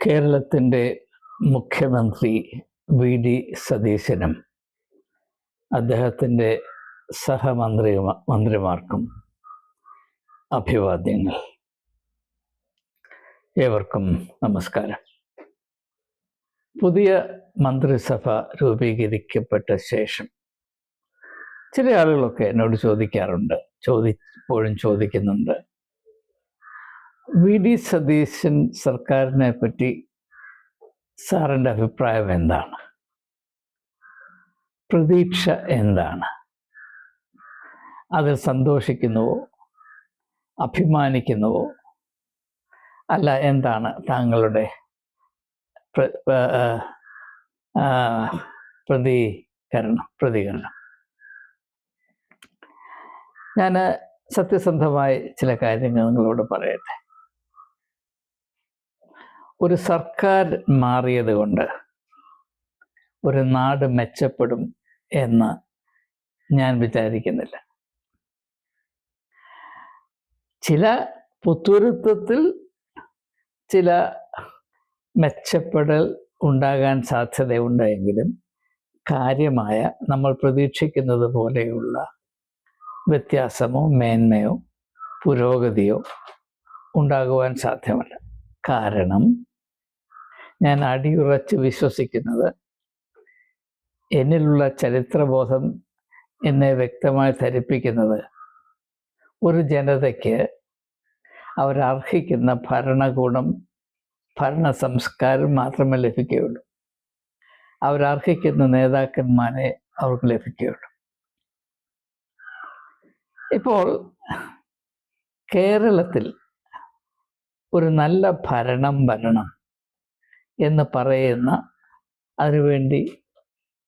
കേരളത്തിൻ്റെ മുഖ്യമന്ത്രി വി.ഡി. സതീശനും അദ്ദേഹത്തിൻ്റെ മന്ത്രിമാർക്കും അഭിവാദ്യങ്ങൾ. ഏവർക്കും നമസ്കാരം. പുതിയ മന്ത്രിസഭ രൂപീകരിക്കപ്പെട്ട ശേഷം ചില ആളുകളൊക്കെ എന്നോട് ചോദിക്കാറുണ്ട്, ഇപ്പോഴും ചോദിക്കുന്നുണ്ട്, വി.ഡി. സതീശൻ സർക്കാരിനെ പറ്റി സാറിൻ്റെ അഭിപ്രായം എന്താണ്? പ്രതീക്ഷ എന്താണ്? അതിൽ സന്തോഷിക്കുന്നുവോ, അഭിമാനിക്കുന്നുവോ, അല്ല എന്താണ് താങ്കളുടെ പ്രതികരണം? ഞാൻ സത്യസന്ധമായി ചില കാര്യങ്ങൾ നിങ്ങളോട് പറയട്ടെ. ഒരു സർക്കാർ മാറിയത് കൊണ്ട് ഒരു നാട് മെച്ചപ്പെടും എന്ന് ഞാൻ വിചാരിക്കുന്നില്ല. ചില പുത്തുരുത്തത്തിൽ ചില മെച്ചപ്പെടൽ ഉണ്ടാകാൻ സാധ്യതയുണ്ടെങ്കിലും കാര്യമായ നമ്മൾ പ്രതീക്ഷിക്കുന്നത് പോലെയുള്ള വ്യത്യാസമോ മേന്മയോ പുരോഗതിയോ ഉണ്ടാകുവാൻ സാധ്യമല്ല. കാരണം ഞാൻ അടിയുറച്ച് വിശ്വസിക്കുന്നത്, എന്നിലുള്ള ചരിത്രബോധം എന്നെ വ്യക്തമായി ധരിപ്പിക്കുന്നത്, ഒരു ജനതയ്ക്ക് അവരർഹിക്കുന്ന ഭരണഗുണം, ഭരണ സംസ്കാരം മാത്രമേ ലഭിക്കുകയുള്ളൂ. അവരർഹിക്കുന്ന നേതാക്കന്മാരെ അവർക്ക് ലഭിക്കുകയുള്ളൂ. ഇപ്പോൾ കേരളത്തിൽ ഒരു നല്ല ഭരണം വരണം എന്ന് പറയുന്ന, അതിനുവേണ്ടി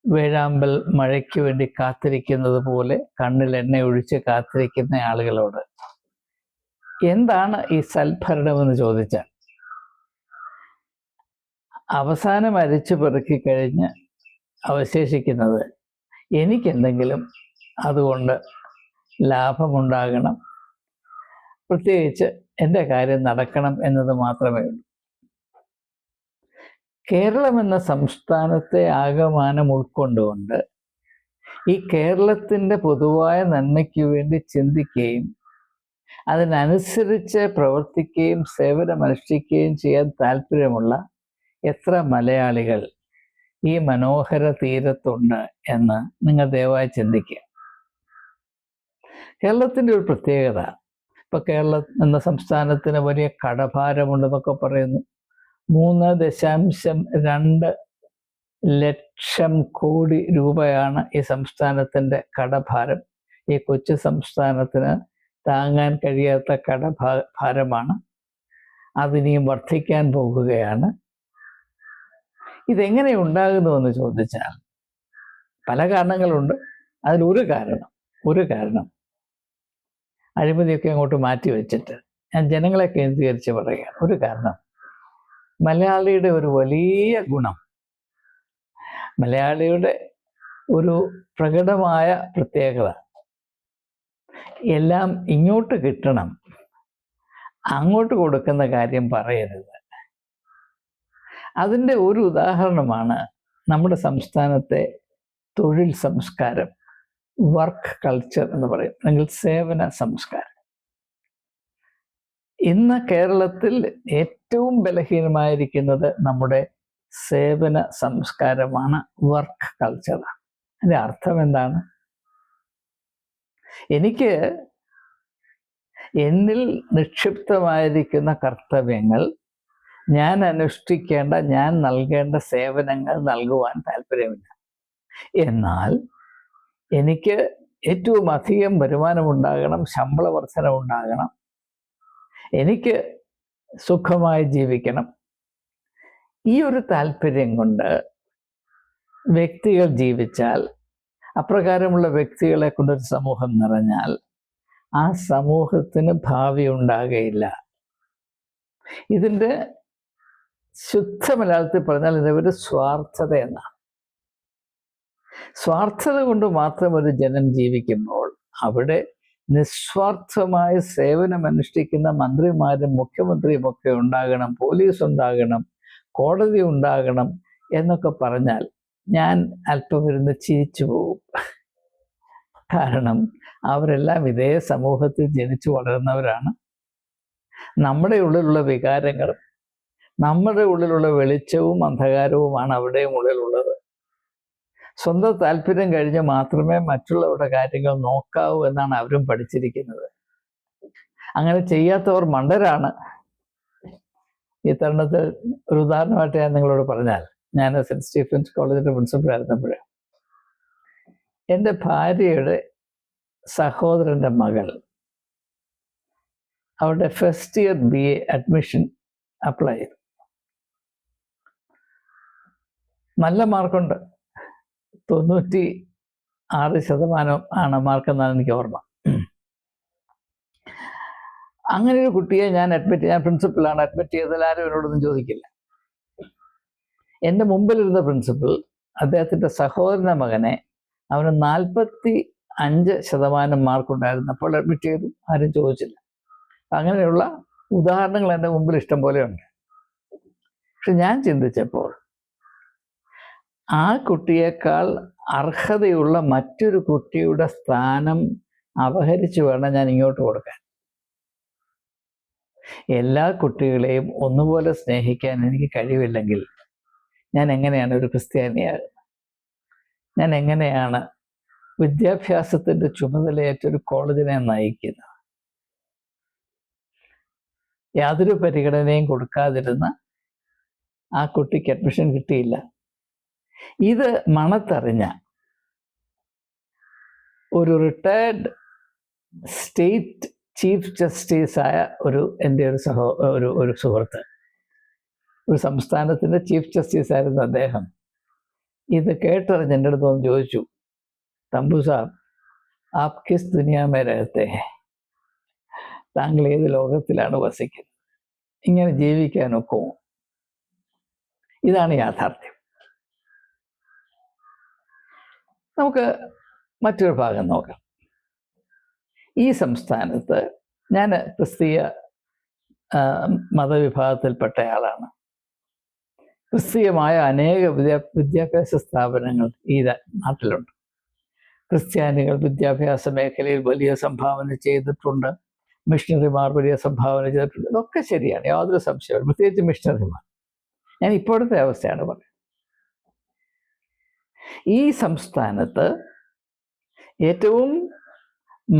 വേഴാമ്പൽ മഴയ്ക്ക് വേണ്ടി കാത്തിരിക്കുന്നത് പോലെ കണ്ണിൽ എണ്ണ ഒഴിച്ച് കാത്തിരിക്കുന്ന ആളുകളോട് എന്താണ് ഈ സൽഭരണമെന്ന് ചോദിച്ചാൽ, അവസാനം അരിച്ചു പെറുക്കി കഴിഞ്ഞ് അവശേഷിക്കുന്നത് എനിക്കെന്തെങ്കിലും അതുകൊണ്ട് ലാഭമുണ്ടാകണം, പ്രത്യേകിച്ച് എൻ്റെ കാര്യം നടക്കണം എന്നത് മാത്രമേ ഉള്ളൂ. കേരളം എന്ന സംസ്ഥാനത്തെ ആകമാനം ഉൾക്കൊണ്ടുകൊണ്ട് ഈ കേരളത്തിൻ്റെ പൊതുവായ നന്മയ്ക്ക് വേണ്ടി ചിന്തിക്കുകയും അതിനനുസരിച്ച് പ്രവർത്തിക്കുകയും സേവനമനുഷ്ഠിക്കുകയും ചെയ്യാൻ താല്പര്യമുള്ള എത്ര മലയാളികൾ ഈ മനോഹര തീരത്തുണ്ട് എന്ന് നിങ്ങൾ ദയവായി ചിന്തിക്കുക. കേരളത്തിൻ്റെ ഒരു പ്രത്യേകത, ഇപ്പോൾ കേരളം എന്ന സംസ്ഥാനത്തിന് വലിയ കടഭാരമുണ്ടെന്നൊക്കെ പറയുന്നു. 3.2 ലക്ഷം കോടി രൂപയാണ് ഈ സംസ്ഥാനത്തിൻ്റെ കടഭാരം. ഈ കൊച്ചു സംസ്ഥാനത്തിന് താങ്ങാൻ കഴിയാത്ത കടഭാരമാണ്. അതിനിയും വർദ്ധിക്കാൻ പോകുകയാണ്. ഇതെങ്ങനെ ഉണ്ടാകുന്നുവെന്ന് ചോദിച്ചാൽ പല കാരണങ്ങളുണ്ട്. അതിലൊരു കാരണം അഴിമതിയൊക്കെ അങ്ങോട്ട് മാറ്റി വെച്ചിട്ട് ഞാൻ ജനങ്ങളെ കേന്ദ്രീകരിച്ച് പറയുകയാണ്. ഒരു കാരണം, മലയാളിയുടെ ഒരു വലിയ ഗുണം, മലയാളിയുടെ ഒരു പ്രകടമായ പ്രത്യേകത, എല്ലാം ഇങ്ങോട്ട് കിട്ടണം, അങ്ങോട്ട് കൊടുക്കുന്ന കാര്യം പറയരുത്. അതിൻ്റെ ഒരു ഉദാഹരണമാണ് നമ്മുടെ സംസ്ഥാനത്തെ തൊഴിൽ സംസ്കാരം, വർക്ക് കൾച്ചർ എന്ന് പറയും, അല്ലെങ്കിൽ സേവന സംസ്കാരം. ഇന്ന് കേരളത്തിൽ ഏറ്റവും ബലഹീനമായിരിക്കുന്നത് നമ്മുടെ സേവന സംസ്കാരമാണ്, വർക്ക് കൾച്ചറാണ്. അതിൻ്റെ അർത്ഥം എന്താണ്? എനിക്ക് എന്നിൽ നിക്ഷിപ്തമായിരിക്കുന്ന കർത്തവ്യങ്ങൾ, ഞാൻ അനുഷ്ഠിക്കേണ്ട, ഞാൻ നൽകേണ്ട സേവനങ്ങൾ നൽകുവാൻ താല്പര്യമില്ല. എന്നാൽ എനിക്ക് ഏറ്റവും അധികം വരുമാനമുണ്ടാകണം, ശമ്പള വർധനവുണ്ടാകണം, എനിക്ക് സുഖമായി ജീവിക്കണം. ഈ ഒരു താല്പര്യം കൊണ്ട് വ്യക്തികൾ ജീവിച്ചാൽ, അപ്രകാരമുള്ള വ്യക്തികളെ കൊണ്ടൊരു സമൂഹം നിറഞ്ഞാൽ ആ സമൂഹത്തിന് ഭാവി ഉണ്ടാകുകയില്ല. ഇതിൻ്റെ ശുദ്ധ മലയാളത്തിൽ പറഞ്ഞാൽ ഇതൊരു സ്വാർത്ഥത എന്നാണ്. സ്വാർത്ഥത കൊണ്ട് മാത്രം ഒരു ജനം ജീവിക്കുമ്പോൾ അവിടെ നിസ്വാർത്ഥമായ സേവനം അനുഷ്ഠിക്കുന്ന മന്ത്രിമാരും മുഖ്യമന്ത്രിയും ഒക്കെ ഉണ്ടാകണം, പോലീസ് ഉണ്ടാകണം, കോടതി ഉണ്ടാകണം എന്നൊക്കെ പറഞ്ഞാൽ ഞാൻ അല്പം ഇരുന്ന് ചിരിച്ചു പോകും. കാരണം അവരെല്ലാം ഇതേ സമൂഹത്തിൽ ജനിച്ചു വളരുന്നവരാണ്. നമ്മുടെ ഉള്ളിലുള്ള വികാരങ്ങളും നമ്മുടെ ഉള്ളിലുള്ള വെളിച്ചവും അന്ധകാരവുമാണ് അവരുടെയും ഉള്ളിലുള്ളത്. സ്വന്തം താല്പര്യം കഴിഞ്ഞ് മാത്രമേ മറ്റുള്ളവരുടെ കാര്യങ്ങൾ നോക്കാവൂ എന്നാണ് അവരും പഠിച്ചിരിക്കുന്നത്. അങ്ങനെ ചെയ്യാത്തവർ മണ്ടരാണ്. ഈ തരുണത്തിൽ ഒരു ഉദാഹരണമായിട്ട് ഞാൻ നിങ്ങളോട് പറഞ്ഞാൽ, ഞാൻ സെൻറ്റ് സ്റ്റീഫൻസ് കോളേജിൻ്റെ പ്രിൻസിപ്പൽ ആയിരുന്നപ്പോൾ എൻ്റെ ഭാര്യയുടെ സഹോദരൻ്റെ മകൾ അവരുടെ first year BA admission apply ചെയ്തു. നല്ല മാർക്കുണ്ട്, 96% ആണ് മാർക്കെന്നാണ് എനിക്ക് ഓർമ്മ. അങ്ങനെ ഒരു കുട്ടിയെ ഞാൻ പ്രിൻസിപ്പലാണ് അഡ്മിറ്റ് ചെയ്തതിൽ ആരും എന്നോടൊന്നും ചോദിക്കില്ല. എൻ്റെ മുമ്പിലിരുന്ന പ്രിൻസിപ്പൽ അദ്ദേഹത്തിൻ്റെ സഹോദരൻ്റെ മകനെ അവന് 45% മാർക്കുണ്ടായിരുന്നപ്പോൾ അഡ്മിറ്റ് ചെയ്തു, ആരും ചോദിച്ചില്ല. അങ്ങനെയുള്ള ഉദാഹരണങ്ങൾ എൻ്റെ മുമ്പിൽ ഇഷ്ടം പോലെയുണ്ട്. പക്ഷെ ഞാൻ ചിന്തിച്ചപ്പോൾ ആ കുട്ടിയേക്കാൾ അർഹതയുള്ള മറ്റൊരു കുട്ടിയുടെ സ്ഥാനം അപഹരിച്ചു വേണം ഞാൻ ഇങ്ങോട്ട് കൊടുക്കാൻ. എല്ലാ കുട്ടികളെയും ഒന്നുപോലെ സ്നേഹിക്കാൻ എനിക്ക് കഴിവില്ലെങ്കിൽ ഞാൻ എങ്ങനെയാണ് ഒരു ക്രിസ്ത്യാനിയാകുന്നത്? ഞാൻ എങ്ങനെയാണ് വിദ്യാഭ്യാസത്തിൻ്റെ ചുമതലയേറ്റൊരു കോളേജിനെ നയിക്കുന്നത്? യാതൊരു പരിഗണനയും കൊടുക്കാതിരുന്ന ആ കുട്ടിക്ക് അഡ്മിഷൻ കിട്ടിയില്ല. ഇത് മണത്തറിഞ്ഞ ഒരു റിട്ടയർഡ് സ്റ്റേറ്റ് ചീഫ് ജസ്റ്റിസായ എൻ്റെ ഒരു സുഹൃത്ത്, ഒരു സംസ്ഥാനത്തിൻ്റെ ചീഫ് ജസ്റ്റിസ് ആയിരുന്ന അദ്ദേഹം ഇത് കേട്ടറിഞ്ഞ് എൻ്റെ അടുത്ത് വന്ന് ചോദിച്ചു, തമ്പു സാബ് app kiss Duniya may രഹത്തെ high? താങ്കൾ ഏത് ലോകത്തിലാണ് വസിക്കുന്നത്? ഇങ്ങനെ ജീവിക്കാൻ ഒക്കുമോ? ഇതാണ് യാഥാർത്ഥ്യം. നമുക്ക് മറ്റൊരു ഭാഗം നോക്കാം. ഈ സംസ്ഥാനത്ത് ഞാൻ ക്രിസ്തീയ മതവിഭാഗത്തിൽപ്പെട്ടയാളാണ്. ക്രിസ്തീയമായ അനേക വിദ്യാഭ്യാസ സ്ഥാപനങ്ങൾ ഈ നാട്ടിലുണ്ട്. ക്രിസ്ത്യാനികൾ വിദ്യാഭ്യാസ മേഖലയിൽ വലിയ സംഭാവന ചെയ്തിട്ടുണ്ട്. മിഷണറിമാർ വലിയ സംഭാവന ചെയ്തിട്ടുണ്ട്. ഇതൊക്കെ ശരിയാണ്, യാതൊരു സംശയവും. പ്രത്യേകിച്ച് മിഷണറിമാർ. ഞാൻ ഇപ്പോഴത്തെ അവസ്ഥയാണ് പറയുന്നത്. ഈ സംസ്ഥാനത്ത് ഏറ്റവും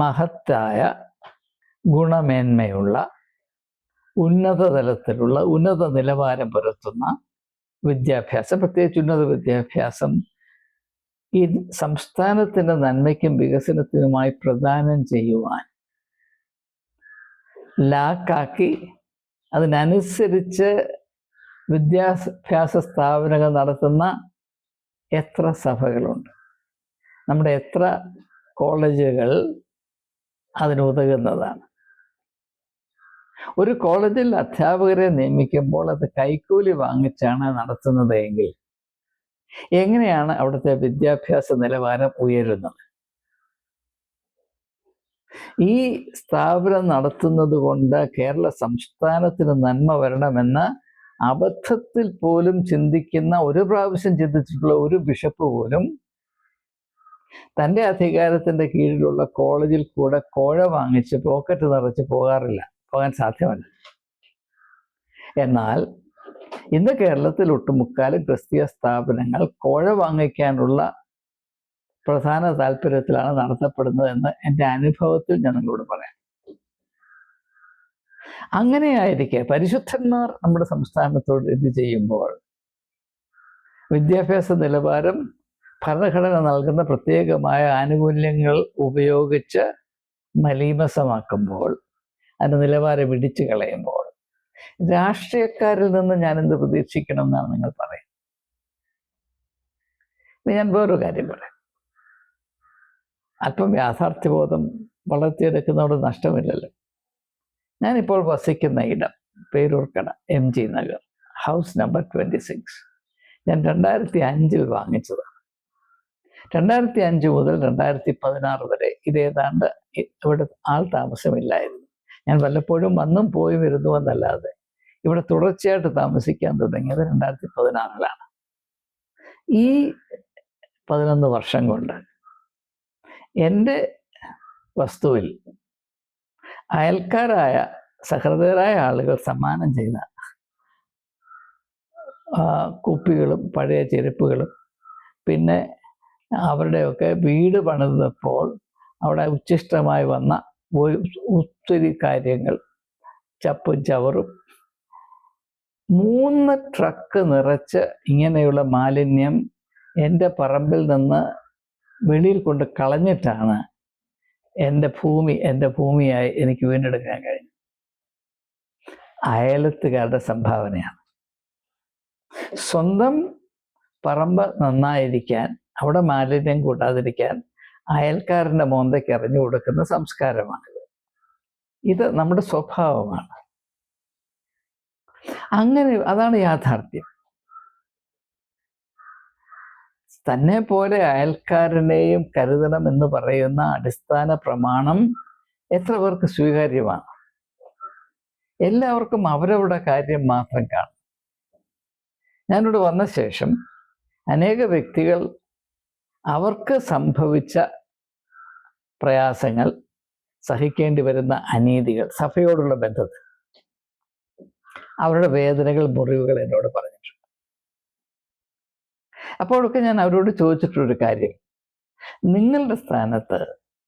മഹത്തായ ഗുണമേന്മയുള്ള ഉന്നത തലത്തിലുള്ള ഉന്നത നിലവാരം പുലർത്തുന്ന വിദ്യാഭ്യാസം, പ്രത്യേകിച്ച് ഉന്നത വിദ്യാഭ്യാസം ഈ സംസ്ഥാനത്തിൻ്റെ നന്മയ്ക്കും വികസനത്തിനുമായി പ്രദാനം ചെയ്യുവാൻ ലാക്കാക്കി അതിനനുസരിച്ച് വിദ്യാഭ്യാസ സ്ഥാപനങ്ങൾ നടത്തുന്ന എത്ര സഭകളുണ്ട്? നമ്മുടെ എത്ര കോളേജുകൾ അതിനുതകുന്നതാണ്? ഒരു കോളേജിൽ അധ്യാപകരെ നിയമിക്കുമ്പോൾ അത് കൈക്കൂലി വാങ്ങിച്ചാണ് നടത്തുന്നത് എങ്കിൽ എങ്ങനെയാണ് അവിടുത്തെ വിദ്യാഭ്യാസ നിലവാരം ഉയരുന്നത്? ഈ സ്ഥാപനം നടത്തുന്നത് കൊണ്ട് കേരള സംസ്ഥാനത്തിന് നന്മ വരണമെന്ന് അബദ്ധത്തിൽ പോലും ചിന്തിക്കുന്ന, ഒരു പ്രാവശ്യം ചിന്തിച്ചിട്ടുള്ള ഒരു ബിഷപ്പ് പോലും തൻ്റെ അധികാരത്തിൻ്റെ കീഴിലുള്ള കോളേജിൽ കൂടെ കോഴ വാങ്ങിച്ച് പോക്കറ്റ് നിറച്ച് പോകാൻ സാധ്യമല്ല. എന്നാൽ ഇന്ന് കേരളത്തിൽ ഒട്ടുമുക്കാലും ക്രിസ്തീയ സ്ഥാപനങ്ങൾ കോഴ വാങ്ങിക്കാനുള്ള പ്രധാന താല്പര്യത്തിലാണ് നടത്തപ്പെടുന്നത് എന്ന് എൻ്റെ അനുഭവത്തിൽ ഞാൻ നിങ്ങളോട് പറയാം. അങ്ങനെയായിരിക്കെ പരിശുദ്ധന്മാർ നമ്മുടെ സംസ്ഥാനത്തോട് ഇത് ചെയ്യുമ്പോൾ വിദ്യാഭ്യാസ നിലവാരം ഭരണഘടന നൽകുന്ന പ്രത്യേകമായ ആനുകൂല്യങ്ങൾ ഉപയോഗിച്ച് മലീമസമാക്കുമ്പോൾ, അതിൻ്റെ നിലവാരം ഇടിച്ചു കളയുമ്പോൾ രാഷ്ട്രീയക്കാരിൽ നിന്ന് ഞാൻ എന്ത് പ്രതീക്ഷിക്കണം എന്നാണ് നിങ്ങൾ പറയുന്നത്? ഞാൻ വേറൊരു കാര്യം പറയാം. അല്പം യാഥാർത്ഥ്യബോധം വളർത്തിയെടുക്കുന്നതോട് നഷ്ടമില്ലല്ലോ. ഞാനിപ്പോൾ വസിക്കുന്ന ഇടം Peroorkada MG Nagar, house number 26. ഞാൻ 2005 വാങ്ങിച്ചതാണ്. 2005 മുതൽ 2016 വരെ ഇതേതാണ്ട് ഇവിടെ ആൾ താമസമില്ലായിരുന്നു. ഞാൻ വല്ലപ്പോഴും വന്നും പോയി വരുന്നു എന്നല്ലാതെ ഇവിടെ തുടർച്ചയായിട്ട് താമസിക്കാൻ തുടങ്ങിയത് 2016-ലാണ്. ഈ 11 വർഷം കൊണ്ട് എൻ്റെ വസ്തുവിൽ അയൽക്കാരായ സഹൃദയരായ ആളുകൾ സമ്മാനം ചെയ്ത കുപ്പികളും പഴയ ചെരുപ്പുകളും, പിന്നെ അവരുടെയൊക്കെ വീട് പണിതപ്പോൾ അവിടെ ഉച്ഛിഷ്ടമായി വന്ന ഒത്തിരി കാര്യങ്ങൾ, ചപ്പും ചവറും, 3 ട്രക്ക് നിറച്ച് ഇങ്ങനെയുള്ള മാലിന്യം എൻ്റെ പറമ്പിൽ നിന്ന് വെളിയിൽ കൊണ്ട് കളഞ്ഞിട്ടാണ് എൻ്റെ ഭൂമിയായി എനിക്ക് വീണ്ടെടുക്കാൻ കഴിഞ്ഞു. അയലത്തുകാരുടെ സംഭാവനയാണ്. സ്വന്തം പറമ്പ് നന്നായിരിക്കാൻ, അവിടെ മാലിന്യം കൂട്ടാതിരിക്കാൻ അയൽക്കാരൻ്റെ മോന്തയ്ക്ക് എറിഞ്ഞു കൊടുക്കുന്ന സംസ്കാരമാണിത്. ഇത് നമ്മുടെ സ്വഭാവമാണ്. അങ്ങനെ അതാണ് യാഥാർത്ഥ്യം. തന്നെ പോലെ അയൽക്കാരനെയും കരുതണം എന്ന് പറയുന്ന അടിസ്ഥാന പ്രമാണം എത്ര പേർക്ക് സ്വീകാര്യമാണ്? എല്ലാവർക്കും അവരവരുടെ കാര്യം മാത്രം കാണും. ഞാനിവിടെ വന്ന ശേഷം അനേക വ്യക്തികൾ അവർക്ക് സംഭവിച്ച പ്രയാസങ്ങൾ, സഹിക്കേണ്ടി വരുന്ന അനീതികൾ, സഭയോടുള്ള ബന്ധത്തിൽ അവരുടെ വേദനകൾ, മുറിവുകൾ എന്നോട് പറഞ്ഞിട്ടുണ്ട്. അപ്പോഴൊക്കെ ഞാൻ അവരോട് ചോദിച്ചിട്ടൊരു കാര്യം, നിങ്ങളുടെ സ്ഥാനത്ത്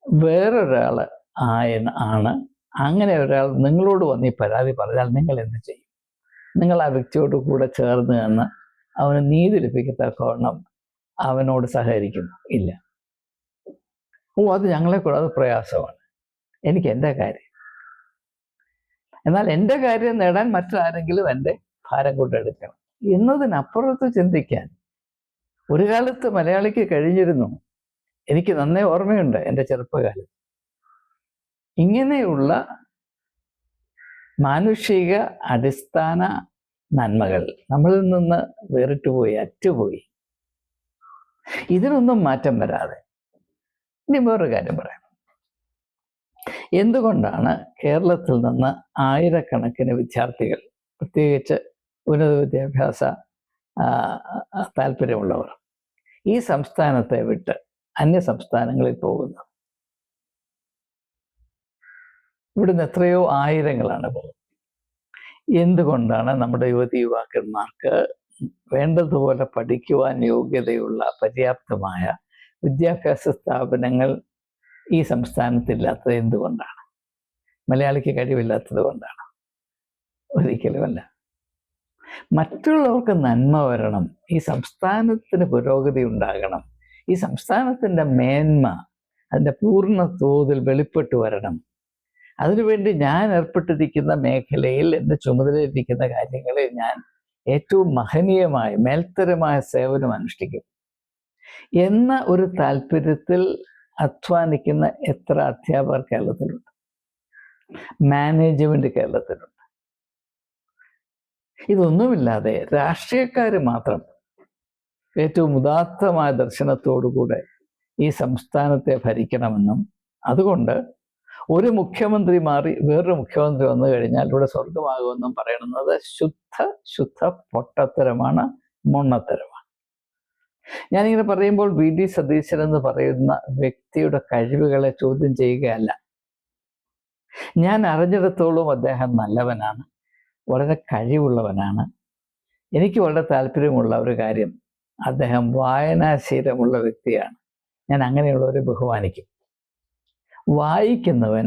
വേറൊരാൾ ആണ്, അങ്ങനെ ഒരാൾ നിങ്ങളോട് വന്ന് ഈ പരാതി പറഞ്ഞാൽ നിങ്ങൾ എന്ത് ചെയ്യും? നിങ്ങൾ ആ വ്യക്തിയോട് കൂടെ ചേർന്ന് നിന്ന് അവന് നീതി ലഭിക്കത്തക്കവണ്ണം അവനോട് സഹകരിക്കുന്നു? ഇല്ല. അത് ഞങ്ങളെ കൂടാതെ പ്രയാസമാണ്, എനിക്ക് എൻ്റെ കാര്യം. എന്നാൽ എൻ്റെ കാര്യം നേടാൻ മറ്റാരെങ്കിലും എൻ്റെ ഭാരം കൊണ്ടെടുക്കണം എന്നതിനപ്പുറത്ത് ചിന്തിക്കാൻ ഒരു കാലത്ത് മലയാളിക്ക് കഴിഞ്ഞിരുന്നു. എനിക്ക് നന്നേ ഓർമ്മയുണ്ട് എൻ്റെ ചെറുപ്പകാലം. ഇങ്ങനെയുള്ള മാനുഷിക അടിസ്ഥാന നന്മകൾ നമ്മളിൽ നിന്ന് വേറിട്ടുപോയി, അറ്റുപോയി. ഇതിനൊന്നും മാറ്റം വരാതെ ഇനി വേറൊരു കാര്യം പറയാം. എന്തുകൊണ്ടാണ് കേരളത്തിൽ നിന്ന് ആയിരക്കണക്കിന് വിദ്യാർത്ഥികൾ, പ്രത്യേകിച്ച് ഉന്നത വിദ്യാഭ്യാസ താല്പര്യമുള്ളവർ, ഈ സംസ്ഥാനത്തെ വിട്ട് അന്യ സംസ്ഥാനങ്ങളിൽ പോകുന്നത്? ഇവിടുന്ന് എത്രയോ ആയിരങ്ങളാണ് പോകുന്നത്. എന്തുകൊണ്ടാണ് നമ്മുടെ യുവതീ-യുവാക്കന്മാർക്ക് വേണ്ടതുപോലെ പഠിക്കുവാൻ യോഗ്യതയുള്ള പര്യാപ്തമായ വിദ്യാഭ്യാസ സ്ഥാപനങ്ങൾ ഈ സംസ്ഥാനത്തില്ലാത്തത്? എന്തുകൊണ്ടാണ്? മലയാളിക്ക് കഴിവില്ലാത്തത് കൊണ്ടാണ്? ഒരിക്കലുമല്ല. മറ്റുള്ളവർക്ക് നന്മ വരണം, ഈ സംസ്ഥാനത്തിന് പുരോഗതി ഉണ്ടാകണം, ഈ സംസ്ഥാനത്തിൻ്റെ മേന്മ അതിൻ്റെ പൂർണ്ണ തോതിൽ വെളിപ്പെട്ടു വരണം. അതിനുവേണ്ടി ഞാൻ ഏർപ്പെട്ടിരിക്കുന്ന മേഖലയിൽ, എൻ്റെ ചുമതലയിരിക്കുന്ന കാര്യങ്ങളിൽ ഞാൻ ഏറ്റവും മഹനീയമായ മേൽത്തരമായ സേവനം അനുഷ്ഠിക്കും എന്ന ഒരു താല്പര്യത്തിൽ അധ്വാനിക്കുന്ന എത്ര അധ്യാപകർ കേരളത്തിലുണ്ട്, മാനേജ്മെന്റ് കേരളത്തിലുണ്ട്. ഇതൊന്നുമില്ലാതെ രാഷ്ട്രീയക്കാർ മാത്രം ഏറ്റവും ഉദാത്തമായ ദർശനത്തോടുകൂടെ ഈ സംസ്ഥാനത്തെ ഭരിക്കണമെന്നും, അതുകൊണ്ട് ഒരു മുഖ്യമന്ത്രി മാറി വേറൊരു മുഖ്യമന്ത്രി വന്നു കഴിഞ്ഞാൽ ഇവിടെ സ്വർഗമാകുമെന്നും പറയുന്നത് ശുദ്ധ പൊട്ടത്തരമാണ്, മൊണ്ണത്തരമാണ്. ഞാനിങ്ങനെ പറയുമ്പോൾ വി.ഡി. സതീശൻ എന്ന് പറയുന്ന വ്യക്തിയുടെ കഴിവുകളെ ചോദ്യം ചെയ്യുകയല്ല. ഞാൻ അറിഞ്ഞിടത്തോളം അദ്ദേഹം നല്ലവനാണ്, വളരെ കഴിവുള്ളവനാണ്. എനിക്ക് വളരെ താല്പര്യമുള്ള ഒരു കാര്യം, അദ്ദേഹം വായനാശീലമുള്ള വ്യക്തിയാണ്. ഞാൻ അങ്ങനെയുള്ളവരെ ബഹുമാനിക്കും. വായിക്കുന്നവൻ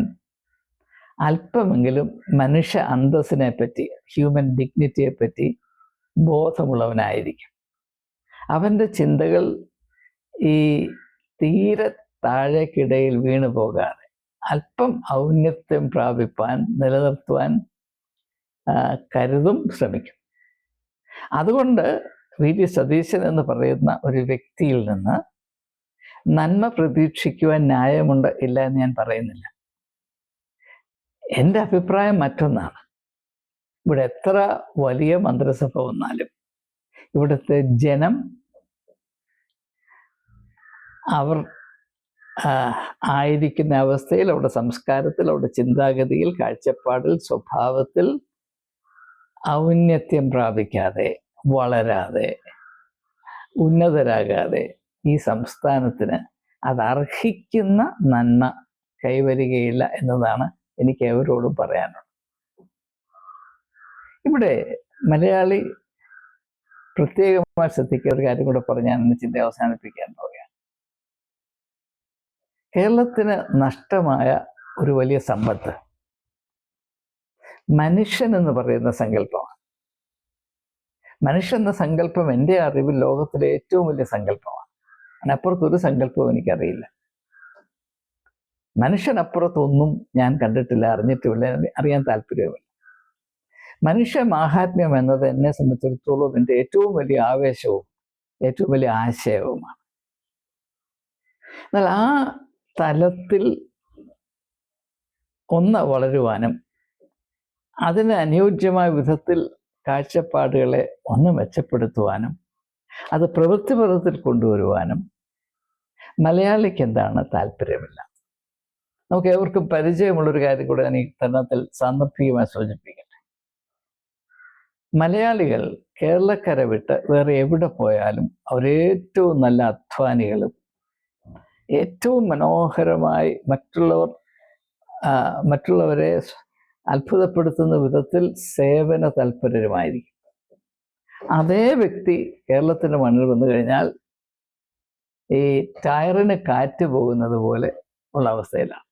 അല്പമെങ്കിലും മനുഷ്യ അന്തസ്സിനെ പറ്റി, ഹ്യൂമൻ ഡിഗ്നിറ്റിയെ പറ്റി ബോധമുള്ളവനായിരിക്കും. അവൻ്റെ ചിന്തകൾ ഈ തീരെ താഴേക്കിടയിൽ വീണു പോകാതെ അല്പം ഔന്നത്യം പ്രാപിപ്പാൻ, നിലനിർത്തുവാൻ ശ്രമിക്കും. അതുകൊണ്ട് വി.ഡി. സതീശൻ എന്ന് പറയുന്ന ഒരു വ്യക്തിയിൽ നിന്ന് നന്മ പ്രതീക്ഷിക്കുവാൻ ന്യായമുണ്ട്, ഇല്ല എന്ന് ഞാൻ പറയുന്നില്ല. എൻ്റെ അഭിപ്രായം മറ്റൊന്നാണ്. ഇവിടെ എത്ര വലിയ മന്ത്രിസഭ വന്നാലും ഇവിടുത്തെ ജനം അവർ ആയിരിക്കുന്ന അവസ്ഥയിൽ, അവരുടെ സംസ്കാരത്തിൽ, അവരുടെ ചിന്താഗതിയിൽ, കാഴ്ചപ്പാടിൽ, സ്വഭാവത്തിൽ ഔന്നത്യം പ്രാപിക്കാതെ വളരാതെ ഉന്നതരാകാതെ ഈ സംസ്ഥാനത്തിന് അതർഹിക്കുന്ന നന്മ കൈവരികയില്ല എന്നതാണ് എനിക്ക് എവരോടും പറയാനുള്ളത്. ഇവിടെ മലയാളി പ്രത്യേകമായി ശ്രദ്ധിക്കുന്ന ഒരു കാര്യം കൂടെ പറഞ്ഞ് ഞാൻ ചിന്ത അവസാനിപ്പിക്കാൻ പോവുകയാണ്. കേരളത്തിന് നഷ്ടമായ ഒരു വലിയ സമ്പത്ത് മനുഷ്യൻ എന്ന് പറയുന്ന സങ്കല്പമാണ്. മനുഷ്യൻ എന്ന സങ്കല്പം എൻ്റെ അറിവിൽ ലോകത്തിലെ ഏറ്റവും വലിയ സങ്കല്പമാണ്. അതിനപ്പുറത്തൊരു സങ്കല്പവും എനിക്കറിയില്ല. മനുഷ്യനപ്പുറത്തൊന്നും ഞാൻ കണ്ടിട്ടില്ല, അറിഞ്ഞിട്ടുമില്ല, അറിയാൻ താല്പര്യവുമില്ല. മനുഷ്യ മാഹാത്മ്യം എന്നത് എന്നെ സംബന്ധിച്ചിടത്തോളം എൻ്റെ ഏറ്റവും വലിയ ആവേശവും ഏറ്റവും വലിയ ആശയവുമാണ്. എന്നാൽ ആ തലത്തിൽ ഒന്ന് വളരുവാനും അതിന് അനുയോജ്യമായ വിധത്തിൽ കാഴ്ചപ്പാടുകളെ ഒന്ന് മെച്ചപ്പെടുത്തുവാനും അത് പ്രവൃത്തിപഥത്തിൽ കൊണ്ടുവരുവാനും മലയാളിക്ക് എന്താണ് താല്പര്യമില്ല. നമുക്ക് ഏവർക്കും പരിചയമുള്ളൊരു കാര്യം കൂടെ ഞാൻ ഈ തരുണത്തിൽ സാന്ദർഭികമായി സൂചിപ്പിക്കട്ടെ. മലയാളികൾ കേരളക്കര വിട്ട് വേറെ എവിടെ പോയാലും അവരേറ്റവും നല്ല അധ്വാനികളും ഏറ്റവും മനോഹരമായി മറ്റുള്ളവരെ അത്ഭുതപ്പെടുത്തുന്ന വിധത്തിൽ സേവന തൽപരരുമായിരിക്കും. അതേ വ്യക്തി കേരളത്തിൻ്റെ മണ്ണിൽ വന്നു കഴിഞ്ഞാൽ ഈ ടയറിന് കാറ്റ് പോകുന്നത് പോലെ ഉള്ള അവസ്ഥയിലാണ്.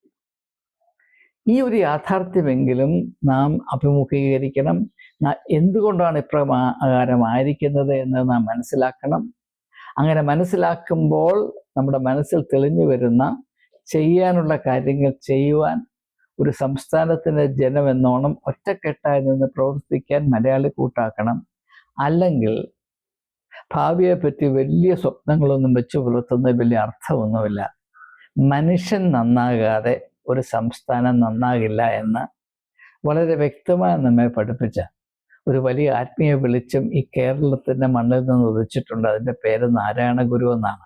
ഈ ഒരു യാഥാർത്ഥ്യമെങ്കിലും നാം അഭിമുഖീകരിക്കണം. എന്തുകൊണ്ടാണ് ഇപ്രകാരമായിരിക്കുന്നത് എന്ന് നാം മനസ്സിലാക്കണം. അങ്ങനെ മനസ്സിലാക്കുമ്പോൾ നമ്മുടെ മനസ്സിൽ തെളിഞ്ഞു വരുന്ന ചെയ്യാനുള്ള കാര്യങ്ങൾ ചെയ്യുവാൻ ഒരു സംസ്ഥാനത്തിൻ്റെ ജനമെന്നോണം ഒറ്റക്കെട്ടായി നിന്ന് പ്രവർത്തിക്കാൻ മലയാളി കൂട്ടാക്കണം. അല്ലെങ്കിൽ ഭാവിയെപ്പറ്റി വലിയ സ്വപ്നങ്ങളൊന്നും വെച്ച് പുലർത്തുന്ന വലിയ അർത്ഥമൊന്നുമില്ല. മനുഷ്യൻ നന്നാകാതെ ഒരു സംസ്ഥാനം നന്നാകില്ല എന്ന് വളരെ വ്യക്തമായി നമ്മെ പഠിപ്പിച്ച ഒരു വലിയ ആത്മീയ വെളിച്ചം ഈ കേരളത്തിൻ്റെ മണ്ണിൽ നിന്ന് ഉദിച്ചിട്ടുണ്ട്. അതിൻ്റെ പേര് നാരായണ ഗുരു എന്നാണ്.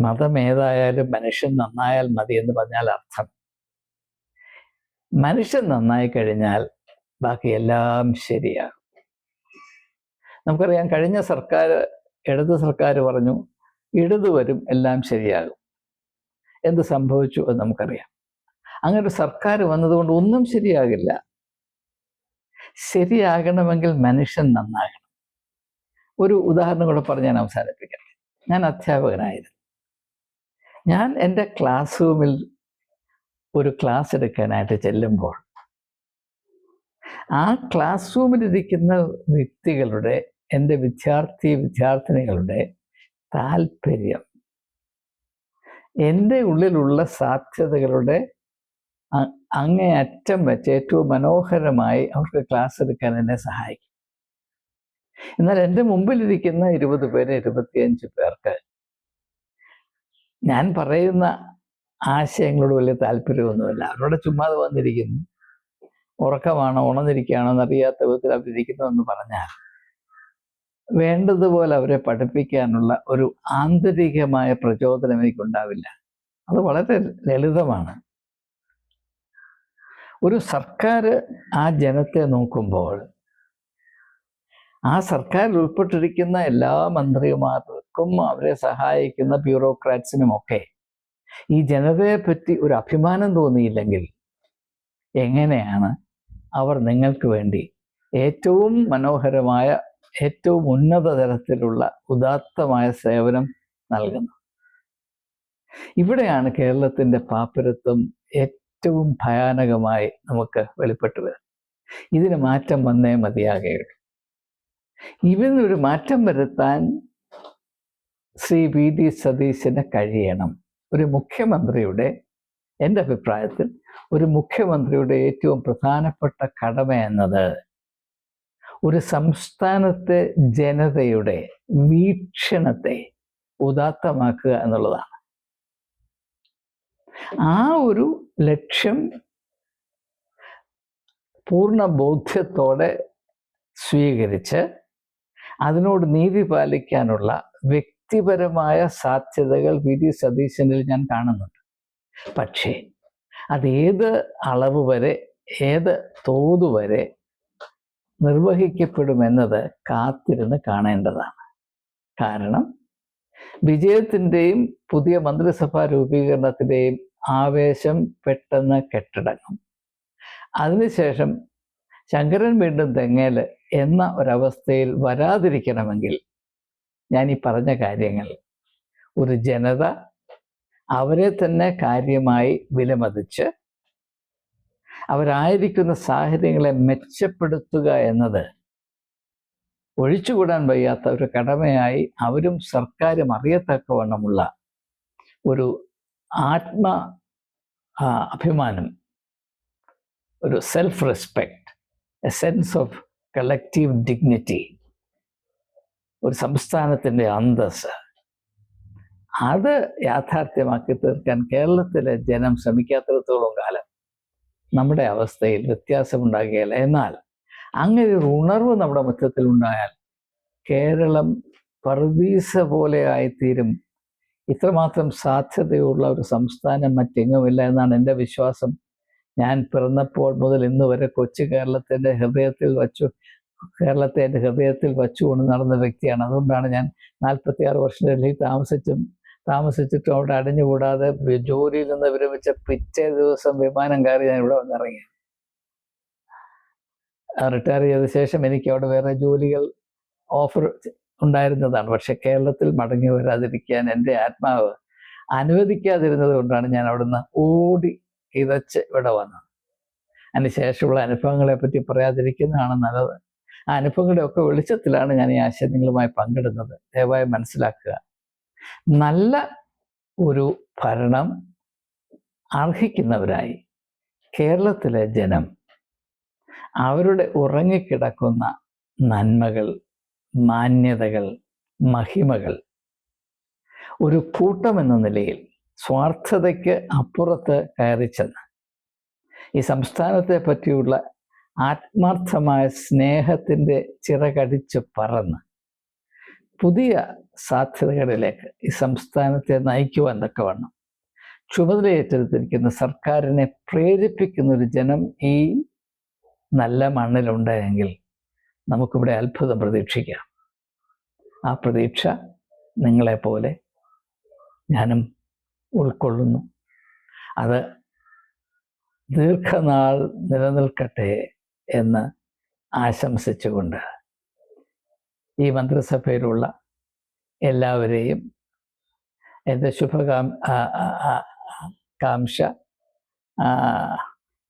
മതം ഏതായാലും മനുഷ്യൻ നന്നായാൽ മതി എന്ന് പറഞ്ഞാൽ അർത്ഥം മനുഷ്യൻ നന്നായി കഴിഞ്ഞാൽ ബാക്കി എല്ലാം ശരിയാകും. നമുക്കറിയാം, കഴിഞ്ഞ സർക്കാർ, ഇടത് സർക്കാർ പറഞ്ഞു ഇടത് വരും എല്ലാം ശരിയാകും. എന്ത് സംഭവിച്ചു എന്ന് നമുക്കറിയാം. അങ്ങനെ ഒരു സർക്കാർ വന്നതുകൊണ്ട് ഒന്നും ശരിയാകില്ല. ശരിയാകണമെങ്കിൽ മനുഷ്യൻ നന്നാകണം. ഒരു ഉദാഹരണം കൂടെ പറഞ്ഞ് ഞാൻ അവസാനിപ്പിക്കട്ടെ. ഞാൻ അധ്യാപകനായിരുന്നു. ഞാൻ എൻ്റെ ക്ലാസ് റൂമിൽ ഒരു ക്ലാസ് എടുക്കാനായിട്ട് ചെല്ലുമ്പോൾ ആ ക്ലാസ് റൂമിലിരിക്കുന്ന വ്യക്തികളുടെ, എൻ്റെ വിദ്യാർത്ഥിനികളുടെ താല്പര്യം എൻ്റെ ഉള്ളിലുള്ള സാധ്യതകളുടെ അങ്ങേയറ്റം വെച്ച് ഏറ്റവും മനോഹരമായി അവർക്ക് ക്ലാസ് എടുക്കാൻ എന്നെ സഹായിക്കും. എന്നാൽ എൻ്റെ മുമ്പിലിരിക്കുന്ന 20 പേര് 25 പേർക്ക് ഞാൻ പറയുന്ന ആശയങ്ങളോട് വലിയ താല്പര്യമൊന്നുമില്ല. അവരോട് ചുമ്മാതെ വന്നിരിക്കുന്നു, ഉറക്കമാണോ ഉണർന്നിരിക്കുകയാണോ എന്നറിയാത്ത വിധത്തിൽ അവരിയ്ക്കുന്നു എന്ന് പറഞ്ഞാൽ വേണ്ടതുപോലെ അവരെ പഠിപ്പിക്കാനുള്ള ഒരു ആന്തരികമായ പ്രചോദനം എനിക്കുണ്ടാവില്ല. അത് വളരെ ലളിതമാണ്. ഒരു സർക്കാർ ആ ജനത്തെ നോക്കുമ്പോൾ ആ സർക്കാരിൽ ഉൾപ്പെട്ടിരിക്കുന്ന എല്ലാ മന്ത്രിമാർക്കും അവരെ സഹായിക്കുന്ന ബ്യൂറോക്രാറ്റ്സിനുമൊക്കെ ഈ ജനതയെ പറ്റി ഒരു അഭിമാനം തോന്നിയില്ലെങ്കിൽ എങ്ങനെയാണ് അവർ നിങ്ങൾക്ക് വേണ്ടി ഏറ്റവും മനോഹരമായ, ഏറ്റവും ഉന്നത തരത്തിലുള്ള ഉദാത്തമായ സേവനം നൽകുന്നത്? ഇവിടെയാണ് കേരളത്തിൻ്റെ പാപ്പരത്വം ഏറ്റവും ഭയാനകമായി നമുക്ക് വെളിപ്പെട്ടു വരുന്നത്. ഇതിന് മാറ്റം വന്നേ മതിയാകുകയുള്ളൂ. ഇതിനൊരു മാറ്റം വരുത്താൻ ശ്രീ VD സതീശന് കഴിയണം. ഒരു മുഖ്യമന്ത്രിയുടെ, എൻ്റെ അഭിപ്രായത്തിൽ ഒരു മുഖ്യമന്ത്രിയുടെ ഏറ്റവും പ്രധാനപ്പെട്ട കടമ എന്നത് ഒരു സംസ്ഥാനത്തെ ജനതയുടെ വീക്ഷണത്തെ ഉദാത്തമാക്കുക എന്നുള്ളതാണ്. ആ ഒരു ലക്ഷ്യം പൂർണ്ണ ബോധ്യത്തോടെ സ്വീകരിച്ച് അതിനോട് നീതി പാലിക്കാനുള്ള വ്യക്തിപരമായ സാധ്യതകൾ VD സതീശനിൽ ഞാൻ കാണുന്നുണ്ട്. പക്ഷേ അതേത് അളവ് വരെ, ഏത് തോതുവരെ നിർവഹിക്കപ്പെടുമെന്നത് കാത്തിരുന്ന് കാണേണ്ടതാണ്. കാരണം വിജയത്തിൻ്റെയും പുതിയ മന്ത്രിസഭാ രൂപീകരണത്തിൻ്റെയും ആവേശം പെട്ടെന്ന് കെട്ടടങ്ങും. അതിനുശേഷം ശങ്കരൻ വീണ്ടും തെങ്ങേല് എന്ന ഒരവസ്ഥയിൽ വരാതിരിക്കണമെങ്കിൽ ഞാൻ ഈ പറഞ്ഞ കാര്യങ്ങൾ ഒരു ജനത അവരെ തന്നെ കാര്യമായി വിലമതിച്ച് അവരായിരിക്കുന്ന സാഹചര്യങ്ങളെ മെച്ചപ്പെടുത്തുക എന്നത് ഒഴിച്ചുകൂടാൻ വയ്യാത്ത ഒരു കടമയായി അവരും സർക്കാരും അറിയത്തക്കവണ്ണമുള്ള ഒരു അഭിമാനം, ഒരു self respect, A sense of collective dignity, ഒരു സംസ്ഥാനത്തിൻ്റെ അന്തസ്സ്, അത് യാഥാർത്ഥ്യമാക്കി തീർക്കാൻ കേരളത്തിലെ ജനം ശ്രമിക്കാത്തിടത്തോളം കാലം നമ്മുടെ അവസ്ഥയിൽ വ്യത്യാസമുണ്ടാകുകയില്ല. എന്നാൽ അങ്ങനെ ഒരു ഉണർവ് നമ്മുടെ മൊത്തത്തിൽ ഉണ്ടായാൽ കേരളം പർവീസ പോലെ ആയിത്തീരും. ഇത്രമാത്രം സാധ്യതയുള്ള ഒരു സംസ്ഥാനം മറ്റെങ്ങുമില്ല എന്നാണ് എൻ്റെ വിശ്വാസം. ഞാൻ പിറന്നപ്പോൾ മുതൽ ഇന്ന് വരെ കൊച്ചു കേരളത്തെ എൻ്റെ ഹൃദയത്തിൽ വച്ചുകൊണ്ട് നടന്ന വ്യക്തിയാണ്. അതുകൊണ്ടാണ് ഞാൻ 46 വർഷം ഡൽഹിയിൽ താമസിച്ചിട്ടും അവിടെ അടിഞ്ഞുകൂടാതെ ജോലിയിൽ നിന്ന് വിരമിച്ച പിറ്റേ ദിവസം വിമാനം കയറി ഞാൻ ഇവിടെ വന്നിറങ്ങി. റിട്ടയർ ചെയ്ത ശേഷം എനിക്ക് അവിടെ വേറെ ജോലികൾ ഓഫർ ഉണ്ടായിരുന്നതാണ്. പക്ഷെ കേരളത്തിൽ മടങ്ങി വരാതിരിക്കാൻ എൻ്റെ ആത്മാവ് അനുവദിക്കാതിരുന്നത് കൊണ്ടാണ് ഞാൻ അവിടുന്ന് ഓടി ഇതച്ച് ഇവിടെ വന്നത്. അതിനുശേഷമുള്ള അനുഭവങ്ങളെ പറ്റി പറയാതിരിക്കുന്നതാണ് നല്ലത്. ആ അനുഭവങ്ങളുടെ ഒക്കെ വെളിച്ചത്തിലാണ് ഞാൻ ഈ ആശയം നിങ്ങളുമായി പങ്കിടുന്നത്. ദയവായി മനസ്സിലാക്കുക, നല്ല ഒരു ഭരണം അർഹിക്കുന്നവരായി കേരളത്തിലെ ജനം അവരുടെ ഉറങ്ങിക്കിടക്കുന്ന നന്മകൾ, മാന്യതകൾ, മഹിമകൾ ഒരു കൂട്ടമെന്ന നിലയിൽ സ്വാർത്ഥതയ്ക്ക് അപ്പുറത്ത് കയറിച്ചെന്ന് ഈ സംസ്ഥാനത്തെ പറ്റിയുള്ള ആത്മാർത്ഥമായ സ്നേഹത്തിൻ്റെ ചിറകടിച്ച് പറന്ന് പുതിയ സാധ്യതകളിലേക്ക് ഈ സംസ്ഥാനത്തെ നയിക്കുവാൻ തക്കവണ്ണം ചുമതലയേറ്റെടുത്തിരിക്കുന്ന സർക്കാരിനെ പ്രേരിപ്പിക്കുന്ന ഒരു ജനം ഈ നല്ല മണ്ണിലുണ്ടെങ്കിൽ നമുക്കിവിടെ അത്ഭുതം പ്രതീക്ഷിക്കാം. ആ പ്രതീക്ഷ നിങ്ങളെപ്പോലെ ഞാനും ഉൾക്കൊള്ളുന്നു. അത് ദീർഘനാൾ നിലനിൽക്കട്ടെ എന്ന് ആശംസിച്ചുകൊണ്ട് ഈ മന്ത്രിസഭയിലുള്ള എല്ലാവരെയും എൻ്റെ കാംക്ഷ,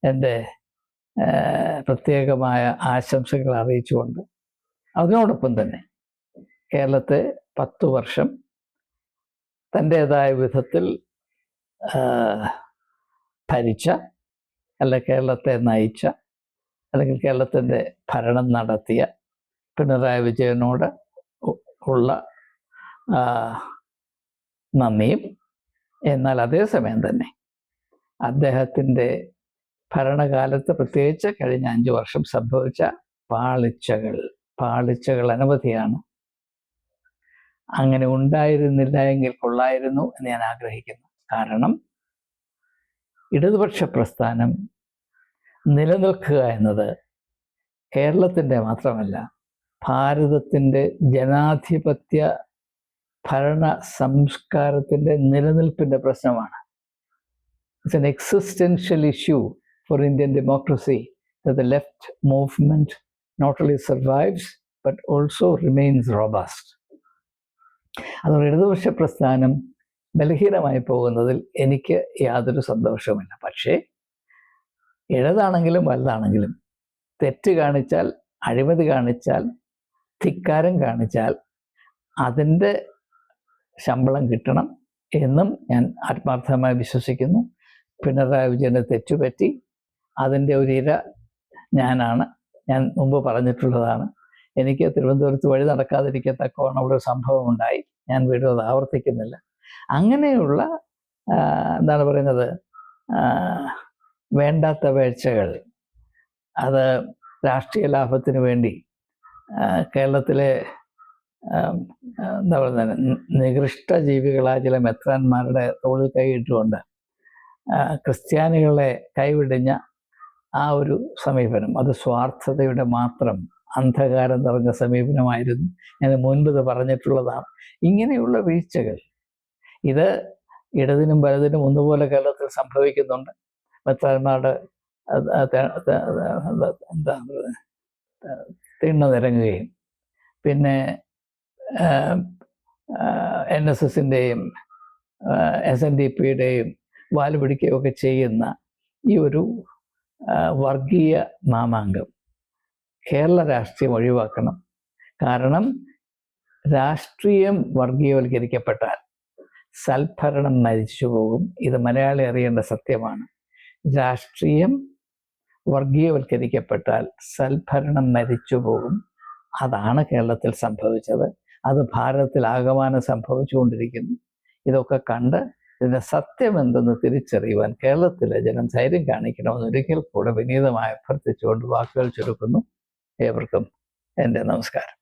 എൻ്റെ പ്രത്യേകമായ ആശംസകൾ അറിയിച്ചുകൊണ്ട് അതിനോടൊപ്പം തന്നെ കേരളത്തെ 10 വർഷം തൻ്റേതായ വിധത്തിൽ ഭരിച്ച, അല്ലെങ്കിൽ കേരളത്തെ നയിച്ച, അല്ലെങ്കിൽ കേരളത്തിൻ്റെ ഭരണം നടത്തിയ പിണറായി വിജയനോട് ഉള്ള നന്ദിയും, എന്നാൽ അതേസമയം തന്നെ അദ്ദേഹത്തിൻ്റെ ഭരണകാലത്ത് പ്രത്യേകിച്ച് കഴിഞ്ഞ 5 വർഷം സംഭവിച്ച പാളിച്ചകൾ അനവധിയാണ്. അങ്ങനെ ഉണ്ടായിരുന്നില്ല എങ്കിൽ കൊള്ളായിരുന്നു എന്ന് ഞാൻ ആഗ്രഹിക്കുന്നു. കാരണം ഇടതുപക്ഷ പ്രസ്ഥാനം നിലനിൽക്കുക എന്നത് കേരളത്തിൻ്റെ മാത്രമല്ല, ഭാരതത്തിൻ്റെ ജനാധിപത്യ ഭരണ സംസ്കാരത്തിൻ്റെ നിലനിൽപ്പിൻ്റെ പ്രശ്നമാണ്. It's an existential issue for Indian democracy that the left movement not only survives but also remains robust. അതുകൊണ്ട് ഇടതുപക്ഷ പ്രസ്ഥാനം ബലഹീനമായി പോകുന്നതിൽ എനിക്ക് യാതൊരു സന്തോഷവുമില്ല. പക്ഷേ ഇടതാണെങ്കിലും വലുതാണെങ്കിലും തെറ്റ് കാണിച്ചാൽ, അഴിമതി കാണിച്ചാൽ, ധിക്കാരം കാണിച്ചാൽ അതിൻ്റെ ശമ്പളം കിട്ടണം എന്നും ഞാൻ ആത്മാർത്ഥമായി വിശ്വസിക്കുന്നു. പിണറായി വിജയൻ്റെ തെറ്റുപറ്റി, അതിൻ്റെ ഒരു ഇര ഞാനാണ്. ഞാൻ മുമ്പ് പറഞ്ഞിട്ടുള്ളതാണ്. എനിക്ക് തിരുവനന്തപുരത്ത് വഴി നടക്കാതിരിക്കത്തക്കവണ്ണം അവിടെ ഒരു സംഭവം ഉണ്ടായി. ഞാൻ വീണ്ടും അത് ആവർത്തിക്കുന്നില്ല. അങ്ങനെയുള്ള എന്താണ് പറയുന്നത്, വേണ്ടാത്ത വീഴ്ചകൾ, അത് രാഷ്ട്രീയ ലാഭത്തിന് വേണ്ടി കേരളത്തിലെ എന്താ പറയുന്നത്, നികൃഷ്ട ജീവികളായ ചില മെത്രാന്മാരുടെ തോളിൽ കൈയിട്ടുകൊണ്ട് ക്രിസ്ത്യാനികളെ കൈവിടിഞ്ഞ ആ ഒരു സമീപനം, അത് സ്വാർത്ഥതയുടെ മാത്രം അന്ധകാരം നിറഞ്ഞ സമീപനമായിരുന്നു. ഞാൻ മുൻപ് ഇത് പറഞ്ഞിട്ടുള്ളതാണ്. ഇങ്ങനെയുള്ള വീഴ്ചകൾ ഇത് ഇടതിനും വലതിനും ഒന്നുപോലെ കേരളത്തിൽ സംഭവിക്കുന്നുണ്ട്. മെത്രാന്മാരുടെ എന്താ തിണ്ണ നിരങ്ങുകയും പിന്നെ NSSൻ്റെയും SNDPയുടെയും വാല് പിടിക്കുകയൊക്കെ ചെയ്യുന്ന ഈ ഒരു വർഗീയ മാമാങ്കം കേരള രാഷ്ട്രീയം ഒഴിവാക്കണം. കാരണം രാഷ്ട്രീയം വർഗീയവൽക്കരിക്കപ്പെട്ടാൽ സൽഭരണം നശിച്ചു പോകും. ഇത് മലയാളി അറിയേണ്ട സത്യമാണ്. രാഷ്ട്രീയം വർഗീയവൽക്കരിക്കപ്പെട്ടാൽ സൽഭരണം മരിച്ചു പോകും. അതാണ് കേരളത്തിൽ സംഭവിച്ചത്. അത് ഭാരതത്തിൽ ആകമാനം സംഭവിച്ചുകൊണ്ടിരിക്കുന്നു. ഇതൊക്കെ കണ്ട് ഇതിൻ്റെ സത്യം എന്തെന്ന് തിരിച്ചറിയുവാൻ കേരളത്തിലെ ജനം ധൈര്യം കാണിക്കണമെന്ന് ഒരിക്കൽ കൂടെ വിനീതമായി അഭ്യർത്ഥിച്ചുകൊണ്ട് വാക്കുകൾ ചുരുക്കുന്നു. ഏവർക്കും എൻ്റെ നമസ്കാരം.